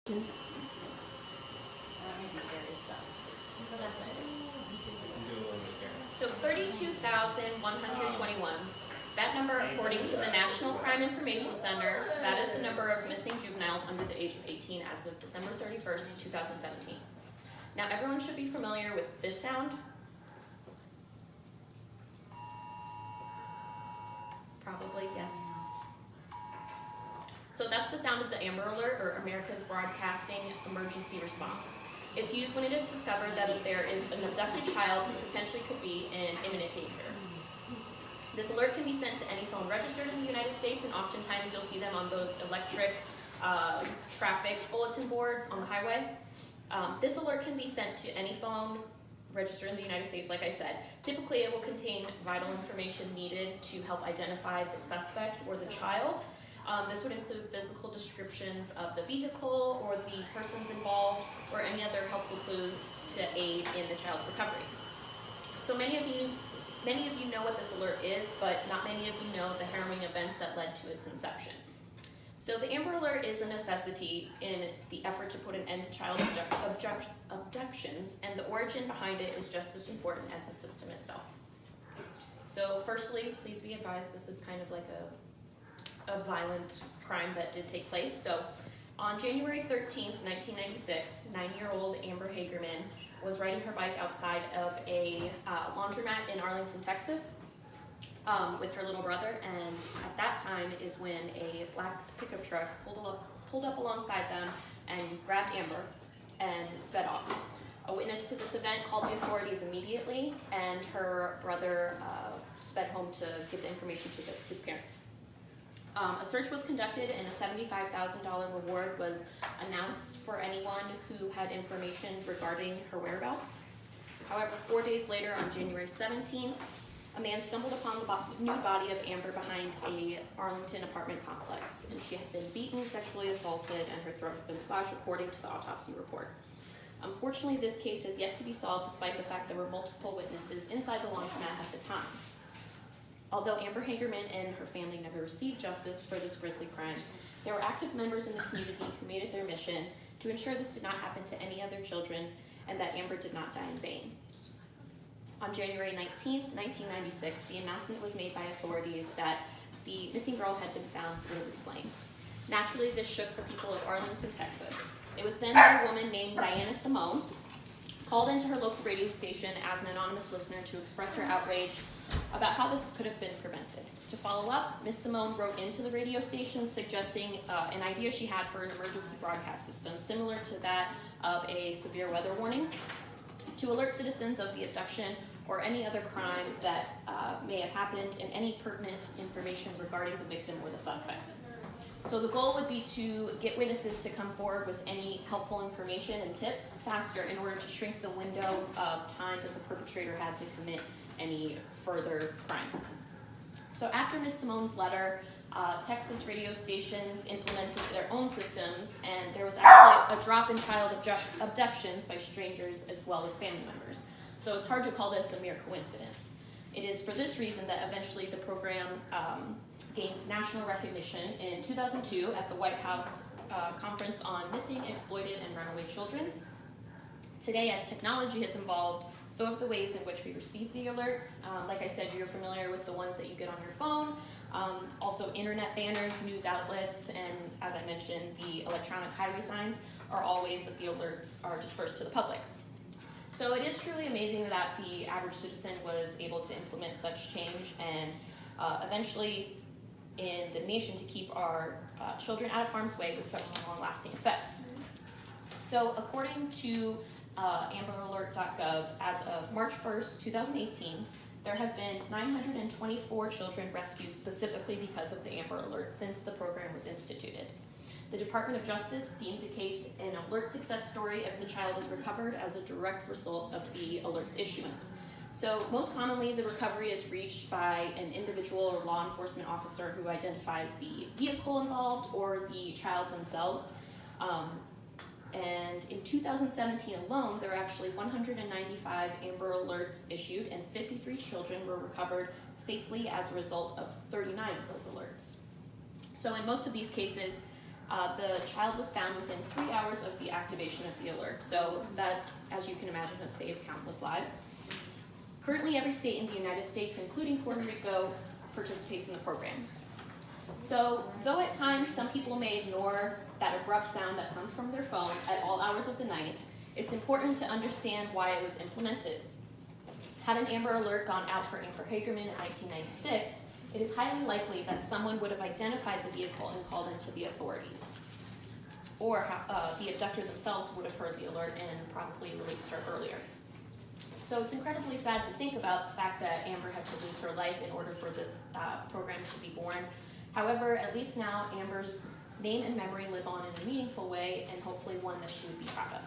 So 32,121. That number, according to the National Crime Information Center, that is the number of missing juveniles under the age of 18 as of December 31st, 2017. Now, everyone should be familiar with this sound. Probably, yes. So that's the sound of the Amber Alert, or America's Broadcasting Emergency Response. It's used when it is discovered that there is an abducted child who potentially could be in imminent danger. This alert can be sent to any phone registered in the United States, and oftentimes you'll see them on those electric traffic bulletin boards on the highway. This alert can be sent to any phone registered in the United States, like I said. Typically, it will contain vital information needed to help identify the suspect or the child. This would include physical descriptions of the vehicle or the persons involved, or any other helpful clues to aid in the child's recovery. So many of you know what this alert is, but not many of you know the harrowing events that led to its inception. So the Amber Alert is a necessity in the effort to put an end to child abductions, and the origin behind it is just as important as the system itself. So firstly, please be advised this is kind of like a violent crime that did take place. So on January 13th, 1996, 9-year-old Amber Hagerman was riding her bike outside of a laundromat in Arlington, Texas, with her little brother, and at that time is when a black pickup truck pulled up alongside them and grabbed Amber and sped off. A witness to this event called the authorities immediately, and her brother sped home to give the information to his parents. A search was conducted, and a $75,000 reward was announced for anyone who had information regarding her whereabouts. However, 4 days later, on January 17th, a man stumbled upon the nude body of Amber behind a Arlington apartment complex, and she had been beaten, sexually assaulted, and her throat had been slashed, according to the autopsy report. Unfortunately, this case has yet to be solved, despite the fact there were multiple witnesses inside the laundromat at the time. Although Amber Hagerman and her family never received justice for this grisly crime, there were active members in the community who made it their mission to ensure this did not happen to any other children and that Amber did not die in vain. On January 19th, 1996, the announcement was made by authorities that the missing girl had been found brutally slain. Naturally, this shook the people of Arlington, Texas. It was then that a woman named Diana Simone called into her local radio station as an anonymous listener to express her outrage about how this could have been prevented. To follow up, Ms. Simone wrote into the radio station suggesting an idea she had for an emergency broadcast system similar to that of a severe weather warning to alert citizens of the abduction or any other crime that may have happened, and any pertinent information regarding the victim or the suspect. So the goal would be to get witnesses to come forward with any helpful information and tips faster in order to shrink the window of time that the perpetrator had to commit any further crimes. So after Ms. Simone's letter, Texas radio stations implemented their own systems, and there was actually a drop in child abductions by strangers as well as family members. So it's hard to call this a mere coincidence. It is for this reason that eventually the program gained national recognition in 2002 at the White House Conference on Missing, Exploited, and Runaway Children. Today, as technology has evolved, so have the ways in which we receive the alerts. Like I said, you're familiar with the ones that you get on your phone. Also, internet banners, news outlets, and as I mentioned, the electronic highway signs are all ways that the alerts are dispersed to the public. So it is truly amazing that the average citizen was able to implement such change and eventually in the nation to keep our children out of harm's way with such long-lasting effects. So according to AmberAlert.gov, as of March 1st, 2018, there have been 924 children rescued specifically because of the Amber Alert since the program was instituted. The Department of Justice deems the case an alert success story if the child is recovered as a direct result of the alert's issuance. So most commonly, the recovery is reached by an individual or law enforcement officer who identifies the vehicle involved or the child themselves. And in 2017 alone, there were actually 195 Amber Alerts issued, and 53 children were recovered safely as a result of 39 of those alerts. So in most of these cases, the child was found within 3 hours activation of the alert. So that, as you can imagine, has saved countless lives. Currently, every state in the United States, including Puerto Rico, participates in the program. So, though at times some people may ignore that abrupt sound that comes from their phone at all hours of the night, it's important to understand why it was implemented. Had an Amber Alert gone out for Amber Hagerman in 1996, it is highly likely that someone would have identified the vehicle and called into the authorities. Or the abductor themselves would have heard the alert and probably released her earlier. So it's incredibly sad to think about the fact that Amber had to lose her life in order for this program to be born. However, at least now Amber's name and memory live on in a meaningful way, and hopefully one that she would be proud of.